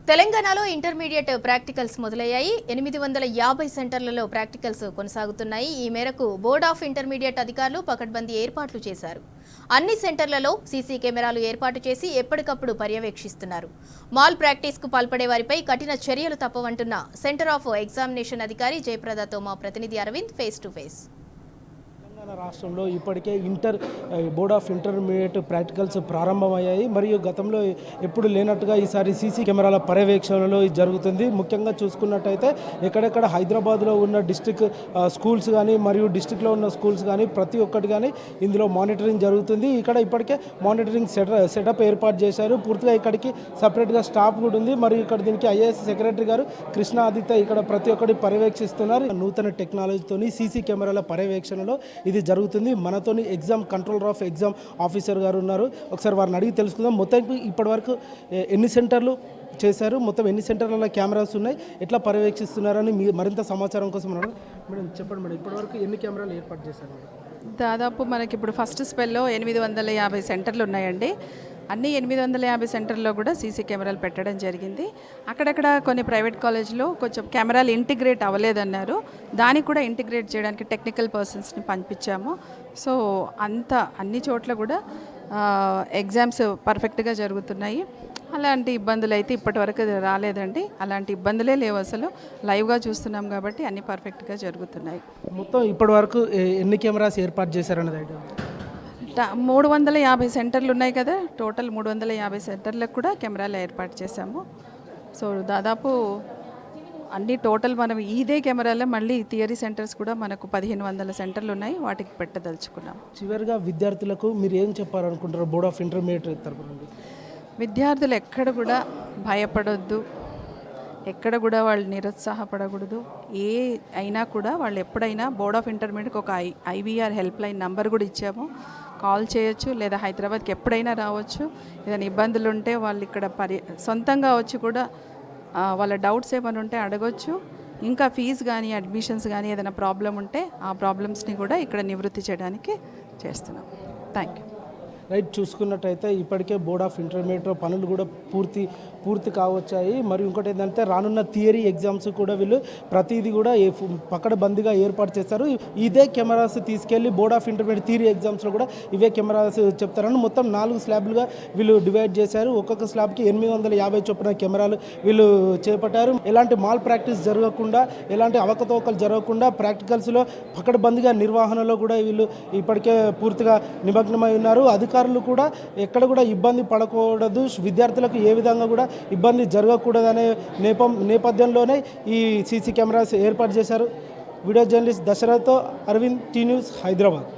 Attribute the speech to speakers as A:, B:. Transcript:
A: తెలంగాణలో intermediate practicals మొదలయ్యాయి. 850 సెంటర్లలో ప్రాక్టికల్స్ కొనసాగుతున్నాయి. ఈ మేరకు బోర్డ్ ఆఫ్ ఇంటర్మీడియట్ అధికారులు పకడ్బందీ ఏర్పాట్లు చేశారు. అన్ని సెంటర్లలో సీసీ కెమెరాలు ఏర్పాటు చేసి ఎప్పటికప్పుడు పర్యవేక్షిస్తున్నారు. మాల్ ప్రాక్టీస్కు పాల్పడే వారిపై కఠిన చర్యలు తప్పవంటున్న సెంటర్ ఆఫ్ ఎగ్జామినేషన్ అధికారి జయప్రదతో మా ప్రతినిధి అరవింద్ ఫేస్ టు ఫేస్.
B: రాష్ట్రంలో ఇప్పటికే బోర్డ్ ఆఫ్ ఇంటర్మీడియట్ ప్రాక్టికల్స్ ప్రారంభమయ్యాయి. మరియు గతంలో ఎప్పుడు లేనట్టుగా ఈసారి సీసీ కెమెరాల పర్యవేక్షణలో జరుగుతుంది. ముఖ్యంగా చూసుకున్నట్టయితే ఎక్కడెక్కడ హైదరాబాద్లో ఉన్న డిస్ట్రిక్ట్ స్కూల్స్ కానీ మరియు డిస్ట్రిక్ట్లో ఉన్న స్కూల్స్ కానీ ప్రతి ఒక్కటి కానీ ఇందులో మానిటరింగ్ జరుగుతుంది. ఇక్కడ ఇప్పటికే మానిటరింగ్ సెటప్ ఏర్పాటు చేశారు. పూర్తిగా ఇక్కడికి సపరేట్గా స్టాఫ్ కూడా ఉంది. మరియు ఇక్కడ దీనికి ఐఏఎస్ సెక్రటరీ గారు కృష్ణ ఆదిత్య ఇక్కడ ప్రతి ఒక్కటి పర్యవేక్షిస్తున్నారు. నూతన టెక్నాలజీతోని సీసీ కెమెరాల పర్యవేక్షణలో ఇది జరుగుతుంది. మనతోని exam controller of exam officer గారు ఉన్నారు. ఒకసారి వారిని అడిగి తెలుసుకుందాం. మొత్తం ఇప్పటి వరకు ఎన్ని సెంటర్లు చేశారు, మొత్తం ఎన్ని సెంటర్లలో కెమెరాస్ ఉన్నాయి, ఎట్లా పర్యవేక్షిస్తున్నారని మరింత సమాచారం కోసం మేడం చెప్పండి మేడం. ఇప్పటివరకు ఎన్ని కెమెరాలు ఏర్పాటు చేశారు?
C: దాదాపు మనకి ఇప్పుడు ఫస్ట్ స్పెల్లో 850 సెంటర్లు ఉన్నాయండి. అన్ని 850 సెంటర్లో కూడా సీసీ కెమెరాలు పెట్టడం జరిగింది. అక్కడక్కడ కొన్ని ప్రైవేట్ కాలేజ్లో కొంచెం కెమెరాలు ఇంటిగ్రేట్ అవ్వలేదన్నారు. దానికి కూడా ఇంటిగ్రేట్ చేయడానికి టెక్నికల్ పర్సన్స్ని పంపించాము. సో అన్ని చోట్ల కూడా ఎగ్జామ్స్ పర్ఫెక్ట్గా జరుగుతున్నాయి. అలాంటి ఇబ్బందులు అయితే ఇప్పటివరకు రాలేదండి. అలాంటి ఇబ్బందులే లేవు, అసలు లైవ్గా చూస్తున్నాం కాబట్టి అన్నీ పర్ఫెక్ట్గా జరుగుతున్నాయి.
B: మొత్తం ఇప్పటి వరకు ఎన్ని కెమెరాస్ ఏర్పాటు చేశారన్నది ఐడియా?
C: 350 సెంటర్లు ఉన్నాయి కదా, టోటల్ 350 సెంటర్లకు కూడా కెమెరాలు ఏర్పాటు చేశాము. సో దాదాపు అన్ని టోటల్ మనం ఇదే కెమెరాలో మళ్ళీ థియరీ సెంటర్స్ కూడా మనకు 1500 సెంటర్లు ఉన్నాయి, వాటికి పెట్టదలుచుకున్నాం.
B: చివరిగా విద్యార్థులకు మీరు ఏం చెప్పాలనుకుంటారు బోర్డ్ ఆఫ్ ఇంటర్మీడియట్ తరఫు నుండి?
C: విద్యార్థులు ఎక్కడ కూడా భయపడొద్దు, ఎక్కడ కూడా వాళ్ళు నిరుత్సాహపడకూడదు. ఏ అయినా కూడా వాళ్ళు ఎప్పుడైనా బోర్డ్ ఆఫ్ ఇంటర్మీడియట్కి ఒక IVR హెల్ప్ లైన్ నంబర్ కూడా ఇచ్చాము. కాల్ చేయొచ్చు, లేదా హైదరాబాద్కి ఎప్పుడైనా రావచ్చు. ఏదైనా ఇబ్బందులు ఉంటే వాళ్ళు ఇక్కడ సొంతంగా వచ్చి కూడా వాళ్ళ డౌట్స్ ఏమైనా ఉంటే అడగొచ్చు. ఇంకా ఫీజు కానీ అడ్మిషన్స్ కానీ ఏదైనా ప్రాబ్లం ఉంటే ఆ ప్రాబ్లమ్స్ని కూడా ఇక్కడ నివృత్తి చేయడానికి చేస్తున్నాం. Thank you.
B: రైట్, చూసుకున్నట్టయితే ఇప్పటికే బోర్డ్ ఆఫ్ ఇంటర్మీడియట్ పనులు కూడా పూర్తి కావచ్చాయి. మరియు ఇంకోటి ఏంటంటే రానున్న థియరీ ఎగ్జామ్స్ కూడా వీళ్ళు ప్రతిదీ కూడా పకడ్బందీగా ఏర్పాటు చేస్తారు. ఇదే కెమెరాస్ తీసుకెళ్ళి బోర్డ్ ఆఫ్ ఇంటర్మీడియట్ థియరీ ఎగ్జామ్స్లో కూడా ఇవే కెమెరాస్ చెప్తారని మొత్తం 4 స్లాబ్లుగా వీళ్ళు డివైడ్ చేశారు. ఒక్కొక్క స్లాబ్కి 850 చొప్పున కెమెరాలు వీళ్ళు చేపట్టారు. ఎలాంటి మాల్ ప్రాక్టీస్ జరగకుండా, ఎలాంటి అవకతవకలు జరగకుండా ప్రాక్టికల్స్లో పకడ్బందీగా నిర్వహణలో కూడా వీళ్ళు ఇప్పటికే పూర్తిగా నిమగ్నమై ఉన్నారు. అధికారులు కూడా ఎక్కడ కూడా ఇబ్బంది పడకూడదు, విద్యార్థులకు ఏ విధంగా కూడా ఇబ్బంది జరగకూడదనే నేపథ్యంలోనే ఈ సీసీ కెమెరాస్ ఏర్పాటు చేశారు. వీడియో జర్నలిస్ట్ దశరథ్తో అరవింద్, టీ న్యూస్, హైదరాబాద్.